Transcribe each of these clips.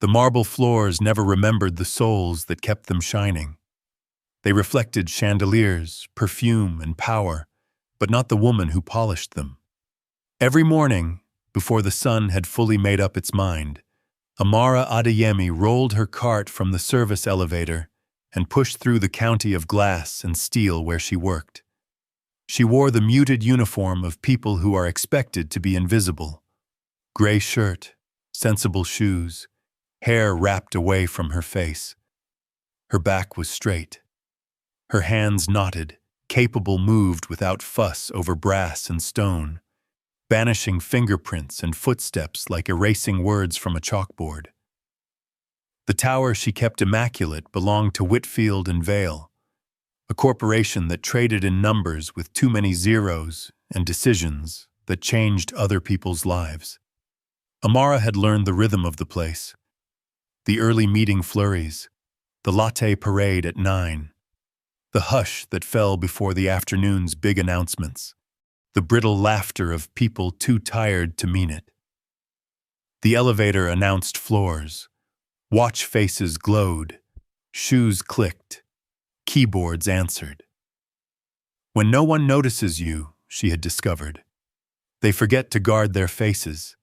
The marble floors never remembered the souls that kept them shining. They reflected chandeliers, perfume, and power, but not the woman who polished them. Every morning, before the sun had fully made up its mind, Amara Adeyemi rolled her cart from the service elevator and pushed through the county of glass and steel where she worked. She wore the muted uniform of people who are expected to be invisible. Gray shirt, sensible shoes, hair wrapped away from her face. Her back was straight. Her hands knotted, capable moved without fuss over brass and stone, banishing fingerprints and footsteps like erasing words from a chalkboard. The tower she kept immaculate belonged to Whitfield and Vale, a corporation that traded in numbers with too many zeros and decisions that changed other people's lives. Amara had learned the rhythm of the place. The early meeting flurries, the latte parade at 9, the hush that fell before the afternoon's big announcements, the brittle laughter of people too tired to mean it. The elevator announced floors. Watch faces glowed. Shoes clicked. Keyboards answered. When no one notices you, she had discovered, they forget to guard their faces.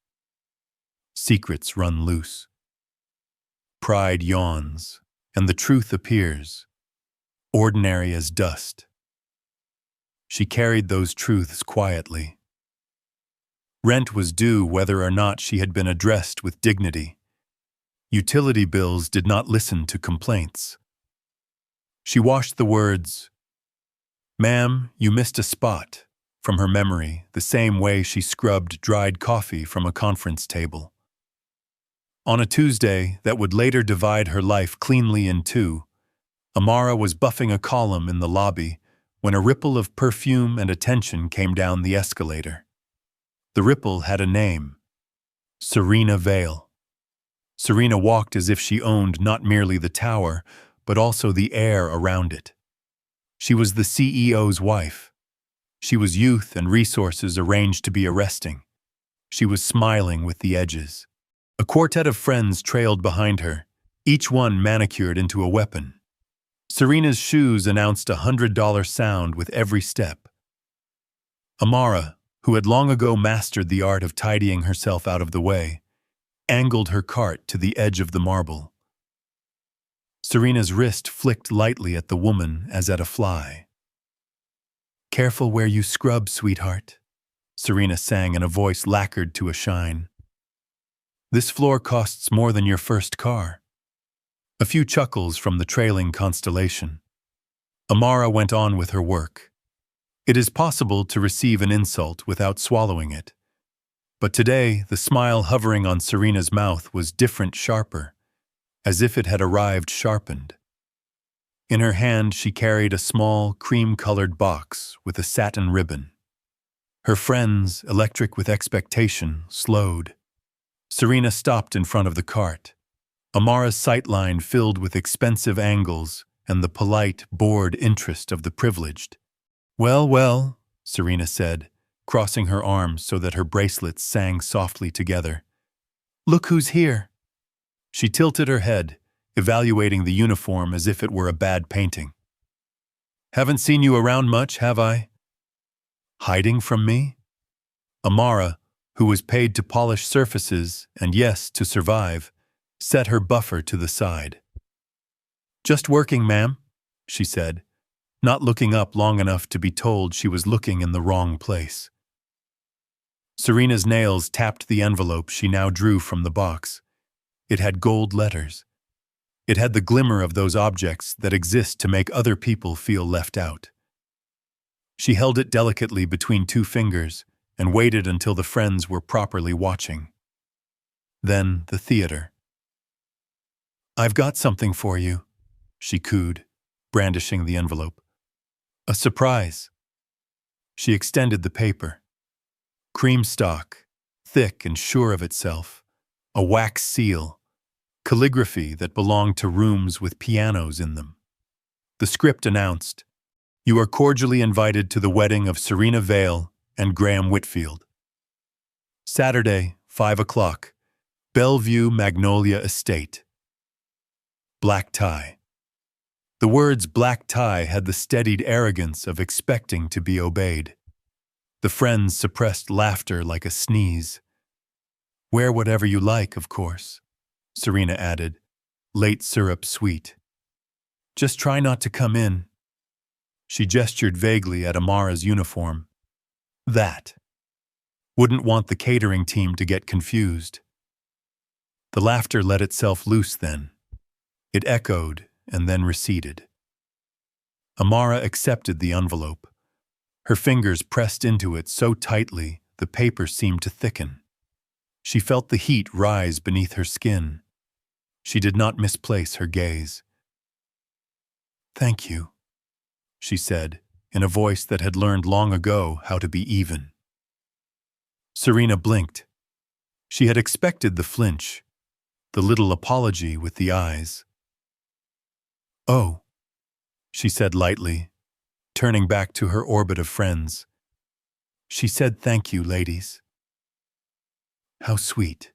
Secrets run loose. Pride yawns, and the truth appears, ordinary as dust. She carried those truths quietly. Rent was due whether or not she had been addressed with dignity. Utility bills did not listen to complaints. She washed the words, "Ma'am, you missed a spot," from her memory, the same way she scrubbed dried coffee from a conference table. On a Tuesday that would later divide her life cleanly in two, Amara was buffing a column in the lobby when a ripple of perfume and attention came down the escalator. The ripple had a name: Serena Vale. Serena walked as if she owned not merely the tower, but also the air around it. She was the CEO's wife. She was youth and resources arranged to be arresting. She was smiling with the edges. A quartet of friends trailed behind her, each one manicured into a weapon. Serena's shoes announced a $100 sound with every step. Amara, who had long ago mastered the art of tidying herself out of the way, angled her cart to the edge of the marble. Serena's wrist flicked lightly at the woman as at a fly. "Careful where you scrub, sweetheart," Serena sang in a voice lacquered to a shine. "This floor costs more than your first car." A few chuckles from the trailing constellation. Amara went on with her work. It is possible to receive an insult without swallowing it. But today, the smile hovering on Serena's mouth was different, sharper, as if it had arrived sharpened. In her hand, she carried a small, cream-colored box with a satin ribbon. Her friends, electric with expectation, slowed. Serena stopped in front of the cart. Amara's sightline filled with expensive angles and the polite, bored interest of the privileged. "Well, well," Serena said, crossing her arms so that her bracelets sang softly together. "Look who's here." She tilted her head, evaluating the uniform as if it were a bad painting. "Haven't seen you around much, have I?" "Hiding from me?" Amara, who was paid to polish surfaces and, yes, to survive, set her buffer to the side. "Just working, ma'am," she said, not looking up long enough to be told she was looking in the wrong place. Serena's nails tapped the envelope she now drew from the box. It had gold letters. It had the glimmer of those objects that exist to make other people feel left out. She held it delicately between two fingers and waited until the friends were properly watching. Then the theater. "I've got something for you," she cooed, brandishing the envelope. "A surprise." She extended the paper. Cream stock, thick and sure of itself, a wax seal, calligraphy that belonged to rooms with pianos in them. The script announced, "You are cordially invited to the wedding of Serena Vale and Graham Whitfield. Saturday, 5 o'clock, Bellevue Magnolia Estate. Black tie. The words black tie had the steadied arrogance of expecting to be obeyed. The friends suppressed laughter like a sneeze. Wear whatever you like, of course, Serena added, late syrup sweet. Just try not to come in. She gestured vaguely at Amara's uniform. That. Wouldn't want the catering team to get confused. The laughter let itself loose then. It echoed and then receded. Amara accepted the envelope. Her fingers pressed into it so tightly the paper seemed to thicken. She felt the heat rise beneath her skin. She did not misplace her gaze. "Thank you," she said, in a voice that had learned long ago how to be even. Serena blinked. She had expected the flinch, the little apology with the eyes. "Oh," she said lightly, turning back to her orbit of friends. She said, "Thank you, ladies." How sweet.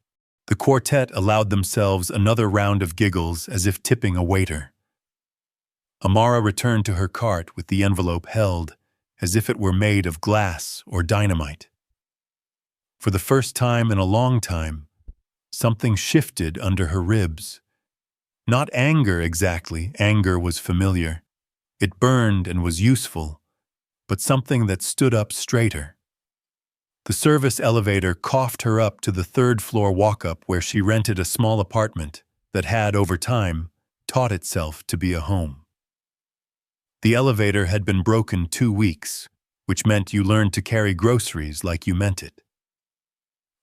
The quartet allowed themselves another round of giggles as if tipping a waiter. Amara returned to her cart with the envelope held, as if it were made of glass or dynamite. For the first time in a long time, something shifted under her ribs. Not anger exactly, anger was familiar. It burned and was useful, but something that stood up straighter. The service elevator coughed her up to the third-floor walk-up where she rented a small apartment that had, over time, taught itself to be a home. The elevator had been broken 2 weeks, which meant you learned to carry groceries like you meant it.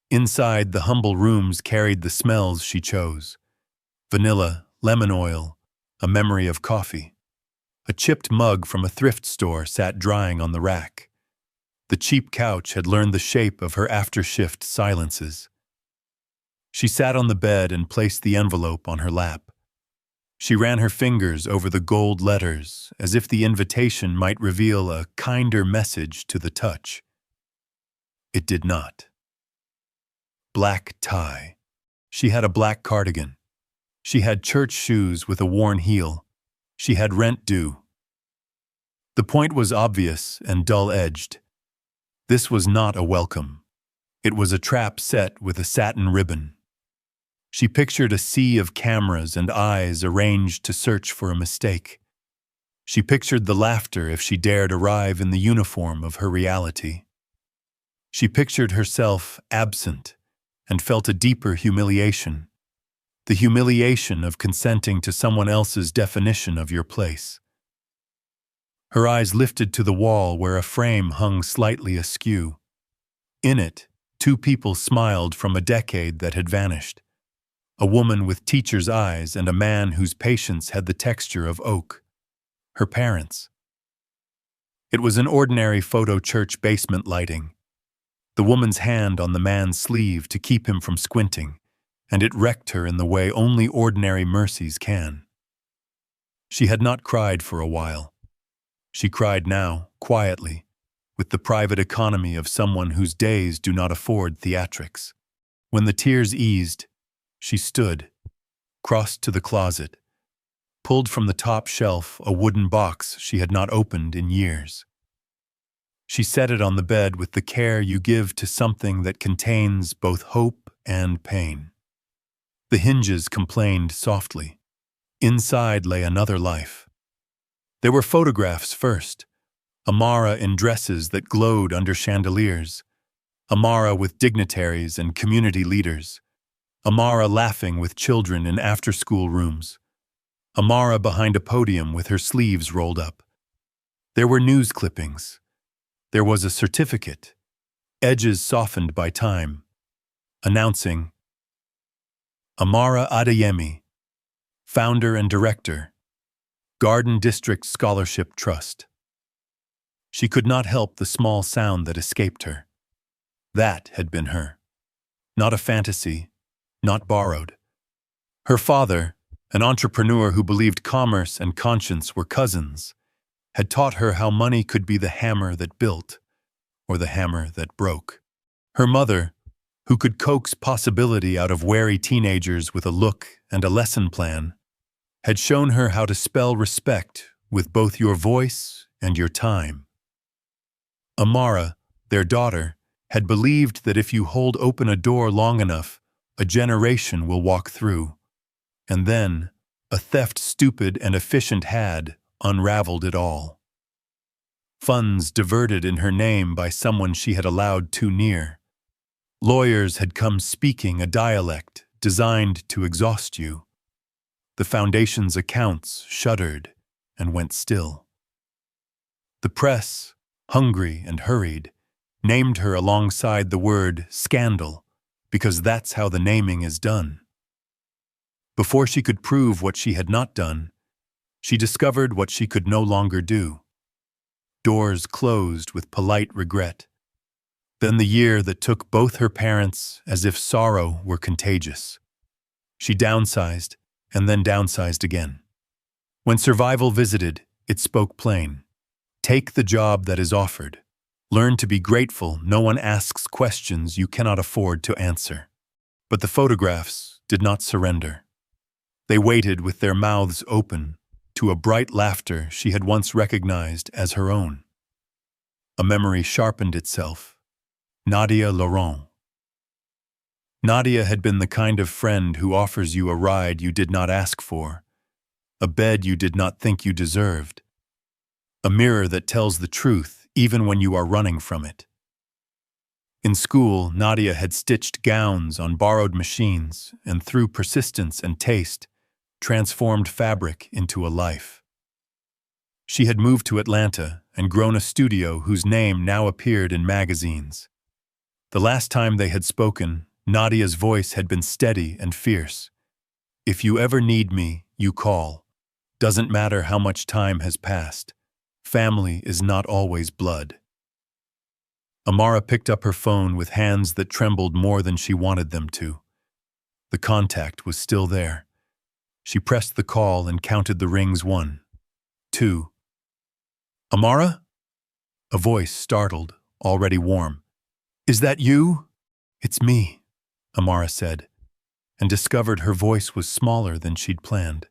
Inside, the humble rooms carried the smells she chose. Vanilla, lemon oil, a memory of coffee. A chipped mug from a thrift store sat drying on the rack. The cheap couch had learned the shape of her after-shift silences. She sat on the bed and placed the envelope on her lap. She ran her fingers over the gold letters, as if the invitation might reveal a kinder message to the touch. It did not. Black tie. She had a black cardigan. She had church shoes with a worn heel. She had rent due. The point was obvious and dull-edged. This was not a welcome. It was a trap set with a satin ribbon. She pictured a sea of cameras and eyes arranged to search for a mistake. She pictured the laughter if she dared arrive in the uniform of her reality. She pictured herself absent and felt a deeper humiliation. The humiliation of consenting to someone else's definition of your place. Her eyes lifted to the wall where a frame hung slightly askew. In it, 2 people smiled from a decade that had vanished. A woman with teacher's eyes and a man whose patience had the texture of oak. Her parents. It was an ordinary photo church basement lighting. The woman's hand on the man's sleeve to keep him from squinting, and it wrecked her in the way only ordinary mercies can. She had not cried for a while. She cried now, quietly, with the private economy of someone whose days do not afford theatrics. When the tears eased, she stood, crossed to the closet, pulled from the top shelf a wooden box she had not opened in years. She set it on the bed with the care you give to something that contains both hope and pain. The hinges complained softly. Inside lay another life. There were photographs first. Amara in dresses that glowed under chandeliers. Amara with dignitaries and community leaders. Amara laughing with children in after-school rooms. Amara behind a podium with her sleeves rolled up. There were news clippings. There was a certificate, edges softened by time, announcing Amara Adeyemi, founder and director, Garden District Scholarship Trust. She could not help the small sound that escaped her. That had been her. Not a fantasy, not borrowed. Her father, an entrepreneur who believed commerce and conscience were cousins, had taught her how money could be the hammer that built, or the hammer that broke. Her mother, who could coax possibility out of wary teenagers with a look and a lesson plan, had shown her how to spell respect with both your voice and your time. Amara, their daughter, had believed that if you hold open a door long enough, a generation will walk through. And then, a theft stupid and efficient had unraveled it all. Funds diverted in her name by someone she had allowed too near. Lawyers had come speaking a dialect designed to exhaust you. The foundation's accounts shuddered and went still. The press, hungry and hurried, named her alongside the word scandal, because that's how the naming is done. Before she could prove what she had not done, she discovered what she could no longer do. Doors closed with polite regret. Then the year that took both her parents as if sorrow were contagious. She downsized and then downsized again. When survival visited, it spoke plain. Take the job that is offered. Learn to be grateful no one asks questions you cannot afford to answer. But the photographs did not surrender. They waited with their mouths open to a bright laughter she had once recognized as her own. A memory sharpened itself. Nadia Laurent. Nadia had been the kind of friend who offers you a ride you did not ask for, a bed you did not think you deserved, a mirror that tells the truth even when you are running from it. In school, Nadia had stitched gowns on borrowed machines and through persistence and taste, transformed fabric into a life. She had moved to Atlanta and grown a studio whose name now appeared in magazines. The last time they had spoken, Nadia's voice had been steady and fierce. If you ever need me, you call. Doesn't matter how much time has passed. Family is not always blood. Amara picked up her phone with hands that trembled more than she wanted them to. The contact was still there. She pressed the call and counted the rings 1, 2. Amara? A voice startled, already warm. Is that you? It's me, Amara said, and discovered her voice was smaller than she'd planned.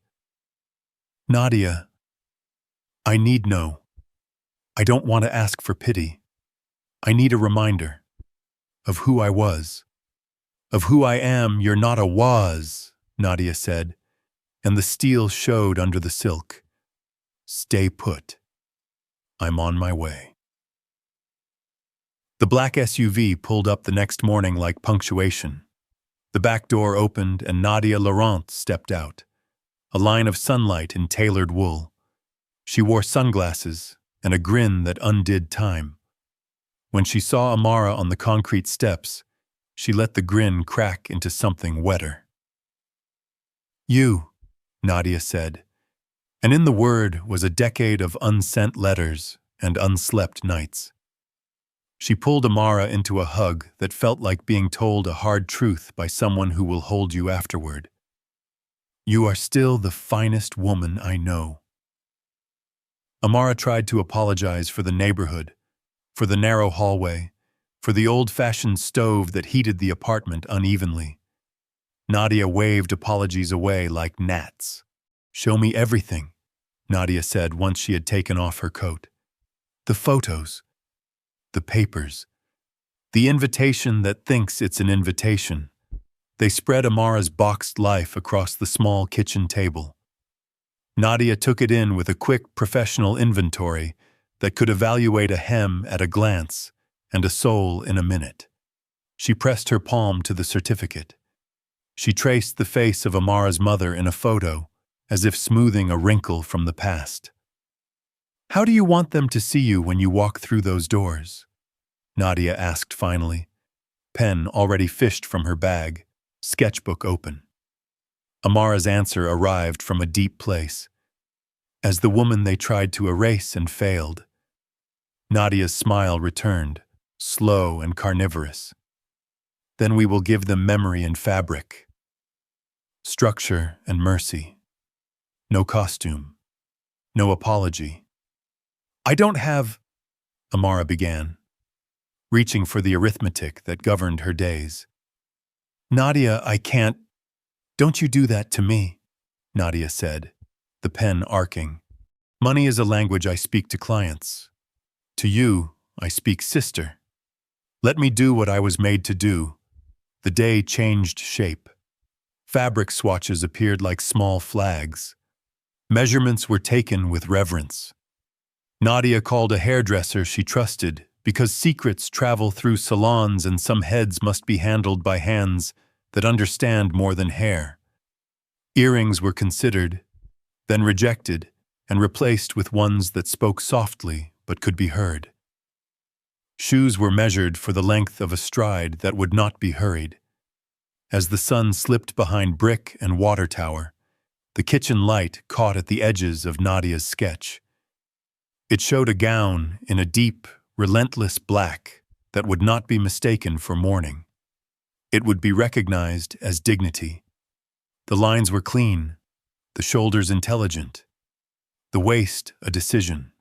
Nadia, I need no. I don't want to ask for pity. I need a reminder of who I was. Of who I am, you're not a was, Nadia said, and the steel showed under the silk. Stay put. I'm on my way. The black SUV pulled up the next morning like punctuation. The back door opened and Nadia Laurent stepped out, a line of sunlight in tailored wool. She wore sunglasses and a grin that undid time. When she saw Amara on the concrete steps, she let the grin crack into something wetter. You, Nadia said, and in the word was a decade of unsent letters and unslept nights. She pulled Amara into a hug that felt like being told a hard truth by someone who will hold you afterward. You are still the finest woman I know. Amara tried to apologize for the neighborhood, for the narrow hallway, for the old-fashioned stove that heated the apartment unevenly. Nadia waved apologies away like gnats. Show me everything, Nadia said once she had taken off her coat. The photos, the papers, the invitation that thinks it's an invitation. They spread Amara's boxed life across the small kitchen table. Nadia took it in with a quick professional inventory that could evaluate a hem at a glance and a soul in a minute. She pressed her palm to the certificate. She traced the face of Amara's mother in a photo, as if smoothing a wrinkle from the past. How do you want them to see you when you walk through those doors? Nadia asked finally, pen already fished from her bag, sketchbook open. Amara's answer arrived from a deep place. As the woman they tried to erase and failed. Nadia's smile returned, slow and carnivorous. Then we will give them memory and fabric. Structure and mercy. No costume. No apology. I don't have, Amara began, reaching for the arithmetic that governed her days. Nadia, I can't. Don't you do that to me, Nadia said, the pen arcing. Money is a language I speak to clients. To you, I speak sister. Let me do what I was made to do. The day changed shape. Fabric swatches appeared like small flags. Measurements were taken with reverence. Nadia called a hairdresser she trusted because secrets travel through salons and some heads must be handled by hands that understand more than hair. Earrings were considered, then rejected, and replaced with ones that spoke softly but could be heard. Shoes were measured for the length of a stride that would not be hurried. As the sun slipped behind brick and water tower, the kitchen light caught at the edges of Nadia's sketch. It showed a gown in a deep, relentless black that would not be mistaken for mourning. It would be recognized as dignity. The lines were clean, the shoulders intelligent, the waist a decision.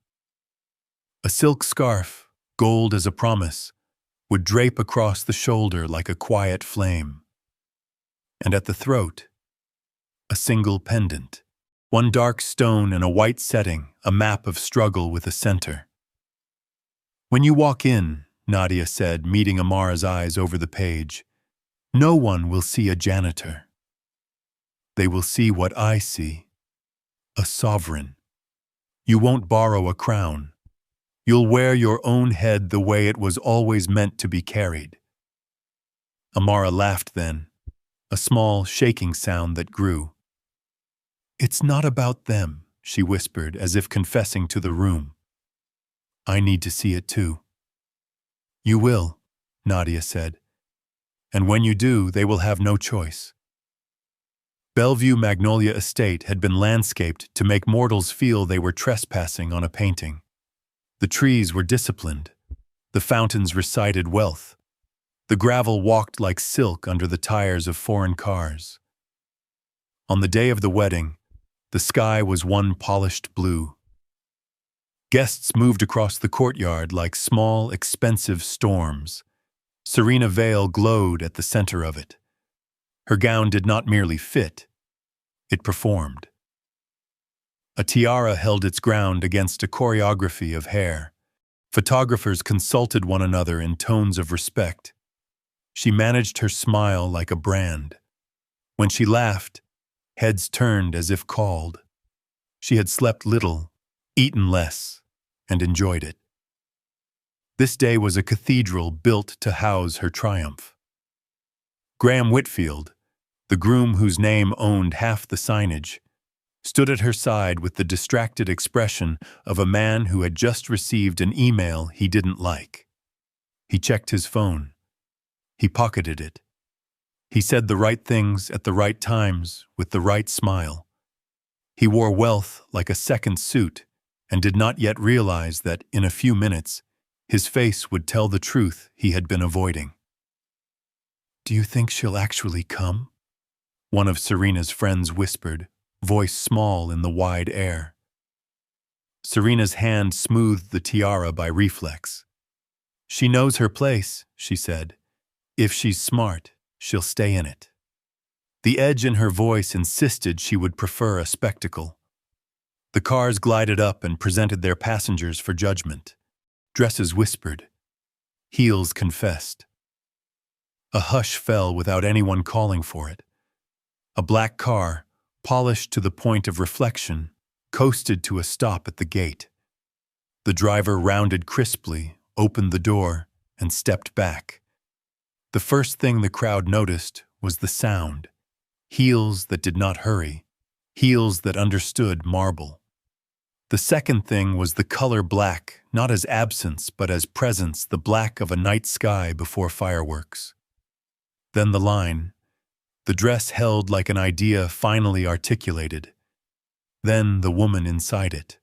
A silk scarf, gold as a promise, would drape across the shoulder like a quiet flame. And at the throat, a single pendant, one dark stone in a white setting, a map of struggle with a center. When you walk in, Nadia said, meeting Amara's eyes over the page, no one will see a janitor. They will see what I see, a sovereign. You won't borrow a crown. You'll wear your own head the way it was always meant to be carried. Amara laughed then, a small, shaking sound that grew. It's not about them, she whispered, as if confessing to the room. I need to see it too. You will, Nadia said. And when you do, they will have no choice. Bellevue Magnolia Estate had been landscaped to make mortals feel they were trespassing on a painting. The trees were disciplined. The fountains recited wealth. The gravel walked like silk under the tires of foreign cars. On the day of the wedding, the sky was one polished blue. Guests moved across the courtyard like small, expensive storms. Serena Vale glowed at the center of it. Her gown did not merely fit, it performed. A tiara held its ground against a choreography of hair. Photographers consulted one another in tones of respect. She managed her smile like a brand. When she laughed, heads turned as if called. She had slept little, eaten less, and enjoyed it. This day was a cathedral built to house her triumph. Graham Whitfield, the groom whose name owned half the signage, stood at her side with the distracted expression of a man who had just received an email he didn't like. He checked his phone. He pocketed it. He said the right things at the right times with the right smile. He wore wealth like a second suit and did not yet realize that, in a few minutes, his face would tell the truth he had been avoiding. Do you think she'll actually come? One of Serena's friends whispered, voice small in the wide air. Serena's hand smoothed the tiara by reflex. She knows her place, she said. If she's smart, she'll stay in it. The edge in her voice insisted she would prefer a spectacle. The cars glided up and presented their passengers for judgment. Dresses whispered. Heels confessed. A hush fell without anyone calling for it. A black car, polished to the point of reflection, coasted to a stop at the gate. The driver rounded crisply, opened the door, and stepped back. The first thing the crowd noticed was the sound. Heels that did not hurry. Heels that understood marble. The second thing was the color black, not as absence but as presence, the black of a night sky before fireworks. Then the line. The dress held like an idea finally articulated. Then the woman inside it.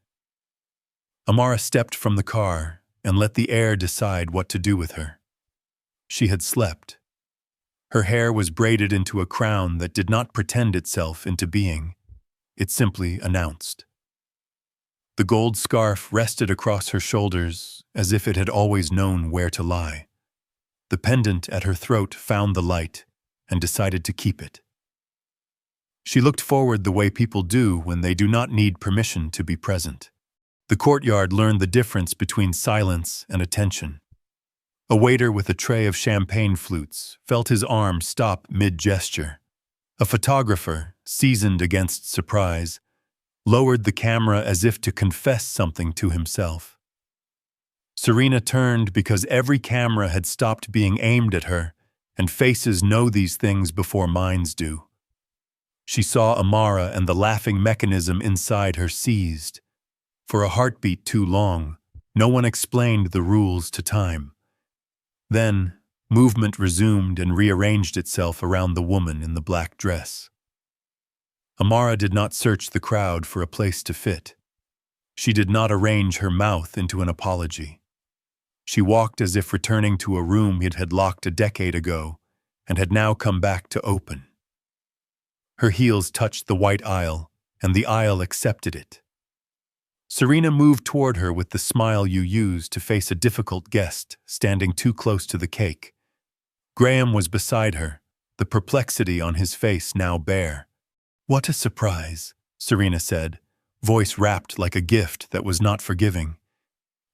Amara stepped from the car and let the air decide what to do with her. She had slept. Her hair was braided into a crown that did not pretend itself into being. It simply announced. The gold scarf rested across her shoulders as if it had always known where to lie. The pendant at her throat found the light, and decided to keep it. She looked forward the way people do when they do not need permission to be present. The courtyard learned the difference between silence and attention. A waiter with a tray of champagne flutes felt his arm stop mid-gesture. A photographer, seasoned against surprise, lowered the camera as if to confess something to himself. Serena turned because every camera had stopped being aimed at her, and faces know these things before minds do. She saw Amara and the laughing mechanism inside her seized. For a heartbeat too long, no one explained the rules to time. Then, movement resumed and rearranged itself around the woman in the black dress. Amara did not search the crowd for a place to fit. She did not arrange her mouth into an apology. She walked as if returning to a room it had locked a decade ago and had now come back to open. Her heels touched the white aisle, and the aisle accepted it. Serena moved toward her with the smile you use to face a difficult guest standing too close to the cake. Graham was beside her, the perplexity on his face now bare. "What a surprise," Serena said, voice wrapped like a gift that was not forgiving.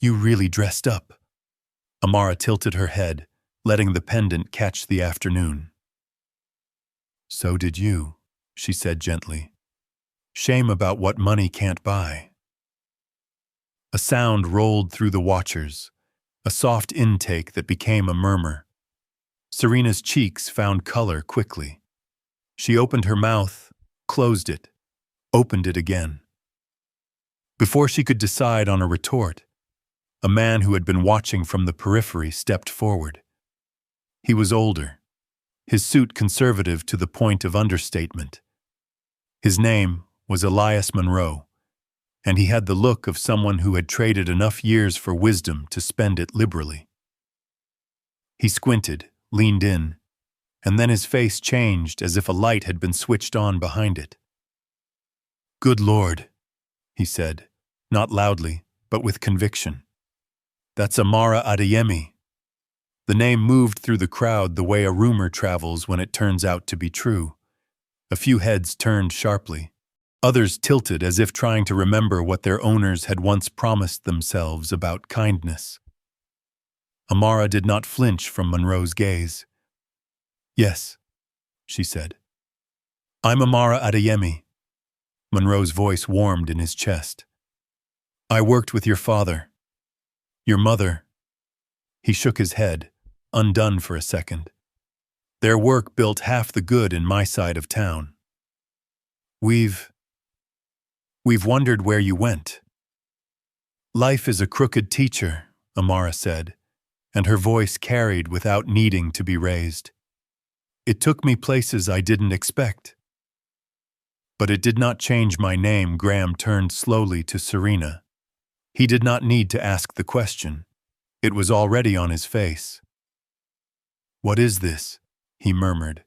"You really dressed up." Amara tilted her head, letting the pendant catch the afternoon. "So did you," she said gently. "Shame about what money can't buy." A sound rolled through the watchers, a soft intake that became a murmur. Serena's cheeks found color quickly. She opened her mouth, closed it, opened it again. Before she could decide on a retort, a man who had been watching from the periphery stepped forward. He was older, his suit conservative to the point of understatement. His name was Elias Monroe, and he had the look of someone who had traded enough years for wisdom to spend it liberally. He squinted, leaned in, and then his face changed as if a light had been switched on behind it. "Good Lord," he said, not loudly, but with conviction. "That's Amara Adeyemi." The name moved through the crowd the way a rumor travels when it turns out to be true. A few heads turned sharply. Others tilted as if trying to remember what their owners had once promised themselves about kindness. Amara did not flinch from Monroe's gaze. "Yes," she said. "I'm Amara Adeyemi." Monroe's voice warmed in his chest. "I worked with your father. Your mother." He shook his head, undone for a second. "Their work built half the good in my side of town. We've wondered where you went." "Life is a crooked teacher," Amara said, and her voice carried without needing to be raised. "It took me places I didn't expect." But it did not change my name. Graham turned slowly to Serena. He did not need to ask the question. It was already on his face. "What is this?" he murmured,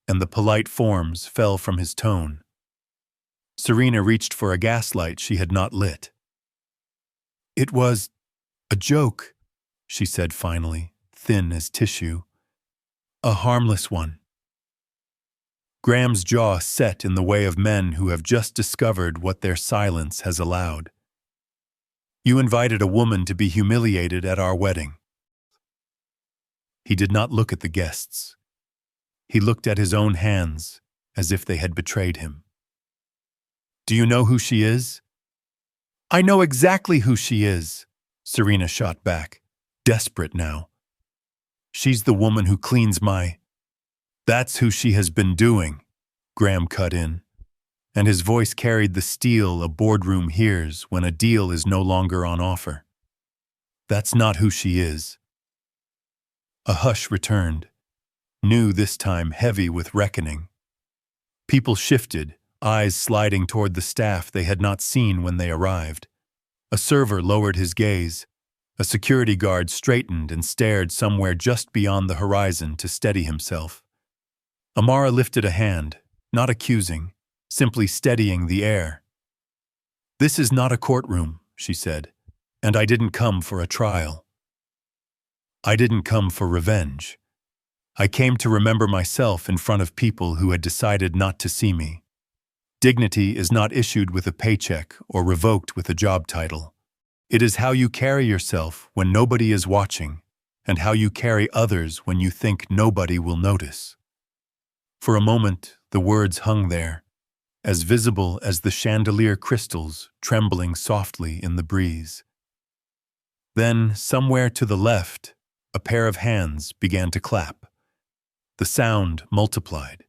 and the polite forms fell from his tone. Serena reached for a gaslight she had not lit. "It was a joke," she said finally, thin as tissue. "A harmless one." Graham's jaw set in the way of men who have just discovered what their silence has allowed. "You invited a woman to be humiliated at our wedding." He did not look at the guests. He looked at his own hands as if they had betrayed him. "Do you know who she is?" "I know exactly who she is," Serena shot back, desperate now. "She's the woman who cleans my—" "That's who she has been doing," Graham cut in, and his voice carried the steel a boardroom hears when a deal is no longer on offer. "That's not who she is." A hush returned, new this time heavy with reckoning. People shifted, eyes sliding toward the staff they had not seen when they arrived. A server lowered his gaze. A security guard straightened and stared somewhere just beyond the horizon to steady himself. Amara lifted a hand, not accusing, simply steadying the air. "This is not a courtroom," she said, "and I didn't come for a trial. I didn't come for revenge. I came to remember myself in front of people who had decided not to see me. Dignity is not issued with a paycheck or revoked with a job title. It is how you carry yourself when nobody is watching, and how you carry others when you think nobody will notice. For a moment, the words hung there, as visible as the chandelier crystals trembling softly in the breeze. Then, somewhere to the left, a pair of hands began to clap. The sound multiplied.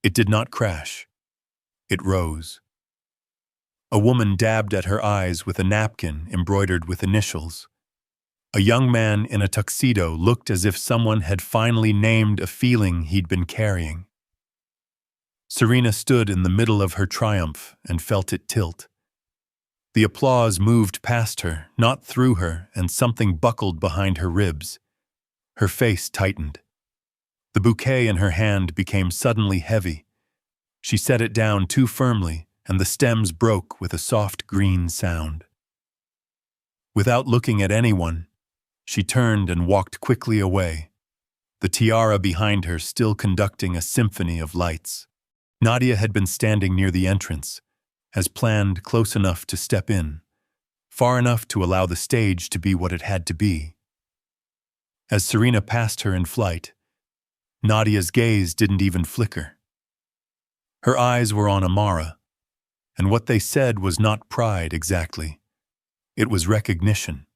It did not crash. It rose. A woman dabbed at her eyes with a napkin embroidered with initials. A young man in a tuxedo looked as if someone had finally named a feeling he'd been carrying. Serena stood in the middle of her triumph and felt it tilt. The applause moved past her, not through her, and something buckled behind her ribs. Her face tightened. The bouquet in her hand became suddenly heavy. She set it down too firmly, and the stems broke with a soft green sound. Without looking at anyone, she turned and walked quickly away, the tiara behind her still conducting a symphony of lights. Nadia had been standing near the entrance, as planned, close enough to step in, far enough to allow the stage to be what it had to be. As Serena passed her in flight, Nadia's gaze didn't even flicker. Her eyes were on Amara, and what they said was not pride exactly. It was recognition.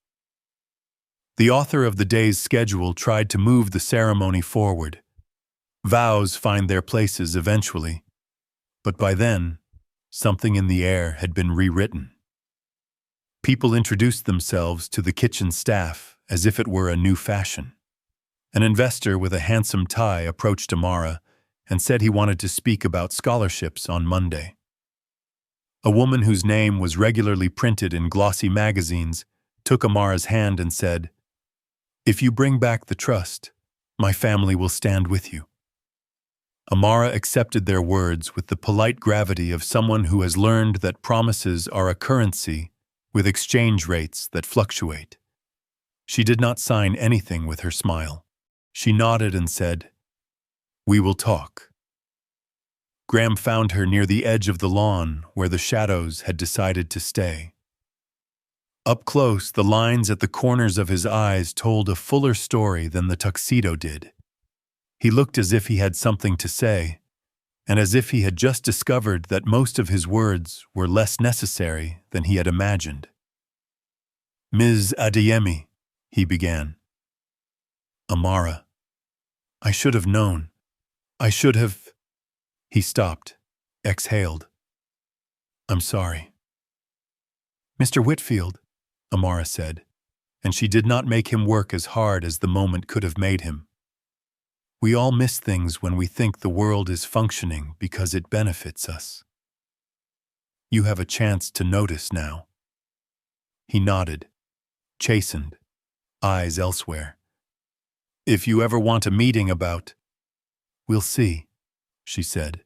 The author of the day's schedule tried to move the ceremony forward. Vows find their places eventually, but by then, something in the air had been rewritten. People introduced themselves to the kitchen staff as if it were a new fashion. An investor with a handsome tie approached Amara and said he wanted to speak about scholarships on Monday. A woman whose name was regularly printed in glossy magazines took Amara's hand and said, "If you bring back the trust, my family will stand with you." Amara accepted their words with the polite gravity of someone who has learned that promises are a currency with exchange rates that fluctuate. She did not sign anything with her smile. She nodded and said, "We will talk." Graham found her near the edge of the lawn where the shadows had decided to stay. Up close, the lines at the corners of his eyes told a fuller story than the tuxedo did. He looked as if he had something to say, and as if he had just discovered that most of his words were less necessary than he had imagined. "Ms. Adeyemi," he began. "Amara, I should have known. I should have—" He stopped, exhaled. "I'm sorry." "Mr. Whitfield," Amara said, and she did not make him work as hard as the moment could have made him. "We all miss things when we think the world is functioning because it benefits us. You have a chance to notice now." He nodded, chastened, eyes elsewhere. "If you ever want a meeting about—" "We'll see," she said,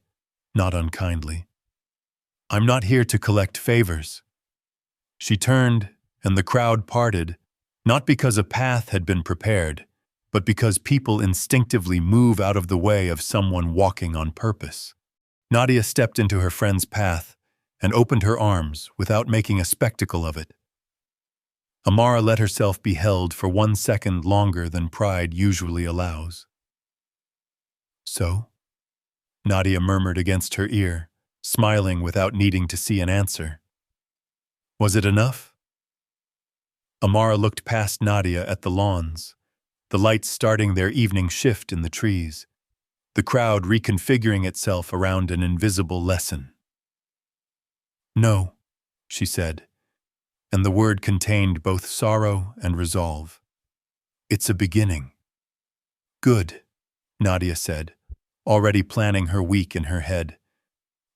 not unkindly. "I'm not here to collect favors." She turned, and the crowd parted, not because a path had been prepared, but because people instinctively move out of the way of someone walking on purpose. Nadia stepped into her friend's path and opened her arms without making a spectacle of it. Amara let herself be held for 1 second longer than pride usually allows. "So?" Nadia murmured against her ear, smiling without needing to see an answer. "Was it enough?" Amara looked past Nadia at the lawns, the lights starting their evening shift in the trees, the crowd reconfiguring itself around an invisible lesson. "No," she said, and the word contained both sorrow and resolve. "It's a beginning." "Good," Nadia said, already planning her week in her head.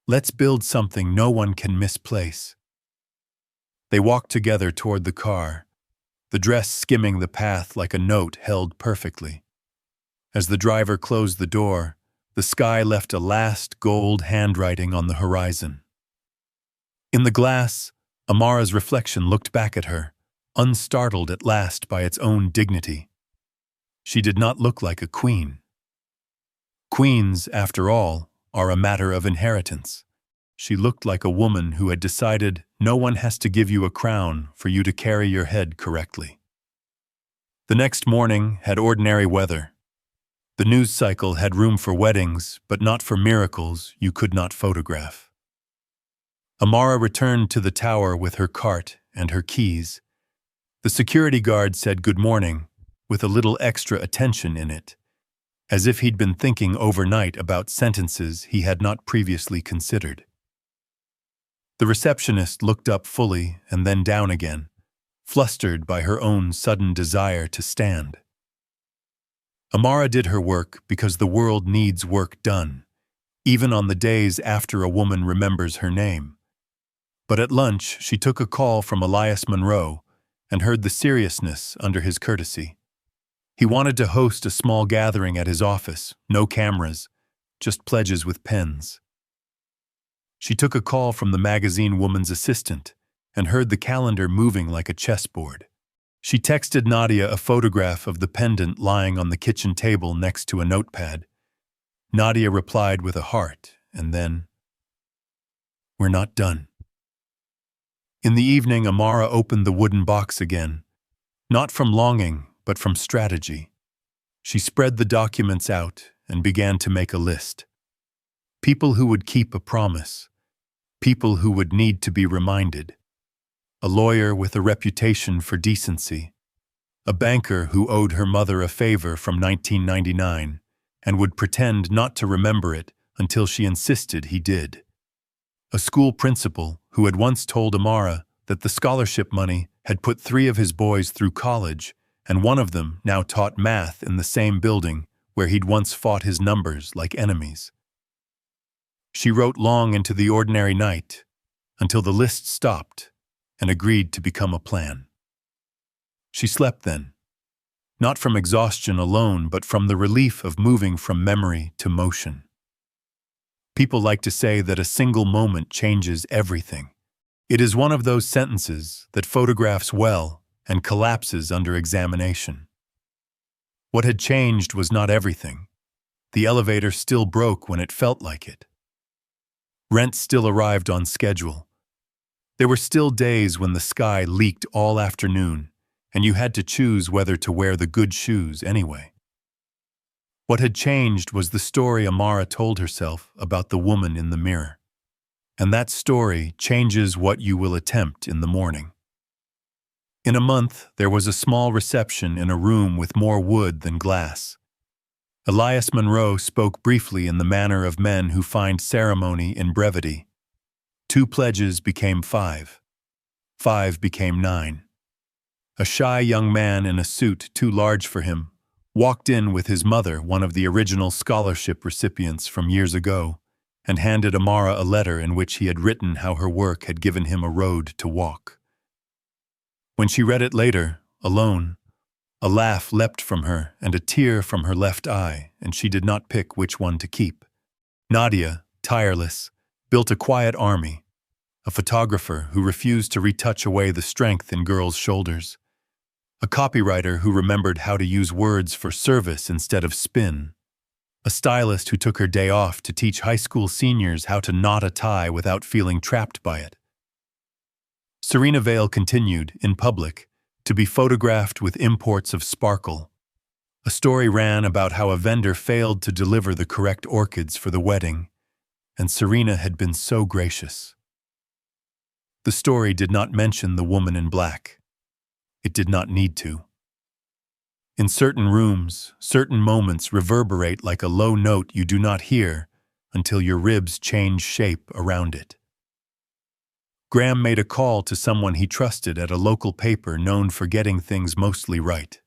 "Let's build something no one can misplace." They walked together toward the car, the dress skimming the path like a note held perfectly. As the driver closed the door, the sky left a last gold handwriting on the horizon. In the glass, Amara's reflection looked back at her, unstartled at last by its own dignity. She did not look like a queen. Queens, after all, are a matter of inheritance. She looked like a woman who had decided no one has to give you a crown for you to carry your head correctly. The next morning had ordinary weather. The news cycle had room for weddings, but not for miracles you could not photograph. Amara returned to the tower with her cart and her keys. The security guard said good morning, with a little extra attention in it, as if he'd been thinking overnight about sentences he had not previously considered. The receptionist looked up fully and then down again, flustered by her own sudden desire to stand. Amara did her work because the world needs work done, even on the days after a woman remembers her name. But at lunch, she took a call from Elias Monroe and heard the seriousness under his courtesy. He wanted to host a small gathering at his office, no cameras, just pledges with pens. She took a call from the magazine woman's assistant and heard the calendar moving like a chessboard. She texted Nadia a photograph of the pendant lying on the kitchen table next to a notepad. Nadia replied with a heart, and then, "We're not done." In the evening, Amara opened the wooden box again, not from longing, but from strategy. She spread the documents out and began to make a list. People who would keep a promise. People who would need to be reminded. A lawyer with a reputation for decency. A banker who owed her mother a favor from 1999 and would pretend not to remember it until she insisted he did. A school principal who had once told Amara that the scholarship money had put 3 of his boys through college, and one of them now taught math in the same building where he'd once fought his numbers like enemies. She wrote long into the ordinary night, until the list stopped, and agreed to become a plan. She slept then, not from exhaustion alone, but from the relief of moving from memory to motion. People like to say that a single moment changes everything. It is one of those sentences that photographs well and collapses under examination. What had changed was not everything. The elevator still broke when it felt like it. Rent still arrived on schedule. There were still days when the sky leaked all afternoon, and you had to choose whether to wear the good shoes anyway. What had changed was the story Amara told herself about the woman in the mirror. And that story changes what you will attempt in the morning. In a month, there was a small reception in a room with more wood than glass. Elias Monroe spoke briefly in the manner of men who find ceremony in brevity. 2 pledges became 5. 5 became 9. A shy young man in a suit too large for him walked in with his mother, one of the original scholarship recipients from years ago, and handed Amara a letter in which he had written how her work had given him a road to walk. When she read it later, alone, a laugh leapt from her and a tear from her left eye, and she did not pick which one to keep. Nadia, tireless, built a quiet army, a photographer who refused to retouch away the strength in girls' shoulders, a copywriter who remembered how to use words for service instead of spin, a stylist who took her day off to teach high school seniors how to knot a tie without feeling trapped by it. Serena Vale continued, in public, to be photographed with imports of sparkle. A story ran about how a vendor failed to deliver the correct orchids for the wedding, and Serena had been so gracious. The story did not mention the woman in black. It did not need to. In certain rooms, certain moments reverberate like a low note you do not hear until your ribs change shape around it. Graham made a call to someone he trusted at a local paper known for getting things mostly right.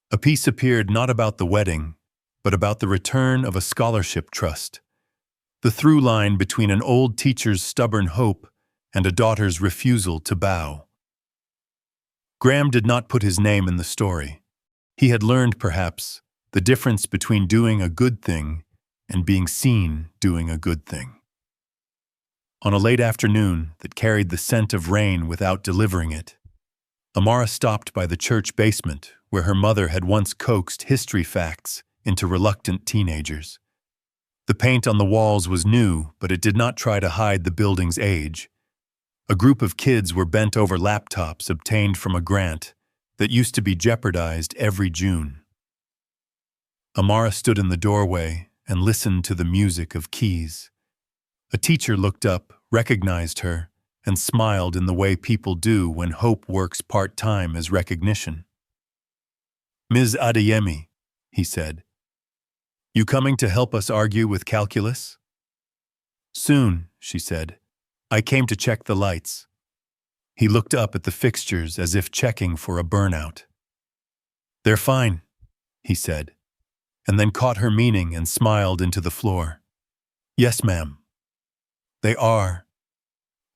A piece appeared not about the wedding, but about the return of a scholarship trust, the through line between an old teacher's stubborn hope and a daughter's refusal to bow. Graham did not put his name in the story. He had learned, perhaps, the difference between doing a good thing and being seen doing a good thing. On a late afternoon that carried the scent of rain without delivering it, Amara stopped by the church basement where her mother had once coaxed history facts into reluctant teenagers. The paint on the walls was new, but it did not try to hide the building's age. A group of kids were bent over laptops obtained from a grant that used to be jeopardized every June. Amara stood in the doorway and listened to the music of keys. A teacher looked up, recognized her, and smiled in the way people do when hope works part-time as recognition. "Ms. Adeyemi," he said, "you coming to help us argue with calculus?" "Soon," she said. "I came to check the lights." He looked up at the fixtures as if checking for a burnout. "They're fine," he said, and then caught her meaning and smiled into the floor. "Yes, ma'am." "They are."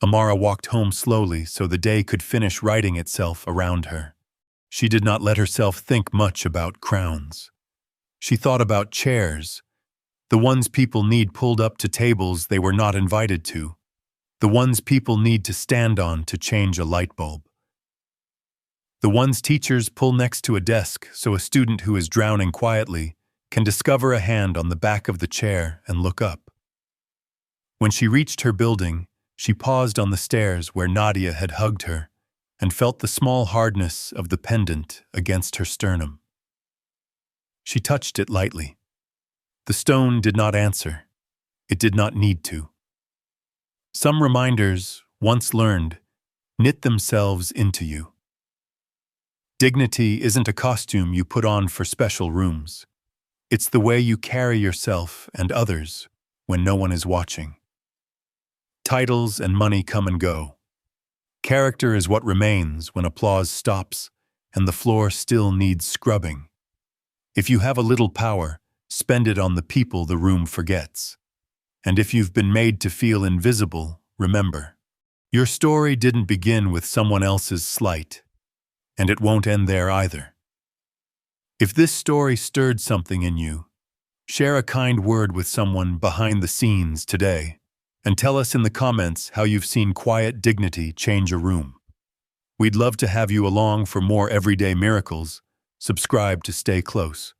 Amara walked home slowly so the day could finish writing itself around her. She did not let herself think much about crowns. She thought about chairs, the ones people need pulled up to tables they were not invited to, the ones people need to stand on to change a light bulb, the ones teachers pull next to a desk so a student who is drowning quietly can discover a hand on the back of the chair and look up. When she reached her building, she paused on the stairs where Nadia had hugged her and felt the small hardness of the pendant against her sternum. She touched it lightly. The stone did not answer. It did not need to. Some reminders, once learned, knit themselves into you. Dignity isn't a costume you put on for special rooms. It's the way you carry yourself and others when no one is watching. Titles and money come and go. Character is what remains when applause stops and the floor still needs scrubbing. If you have a little power, spend it on the people the room forgets. And if you've been made to feel invisible, remember, your story didn't begin with someone else's slight, and it won't end there either. If this story stirred something in you, share a kind word with someone behind the scenes today, and tell us in the comments how you've seen quiet dignity change a room. We'd love to have you along for more everyday miracles. Subscribe to stay close.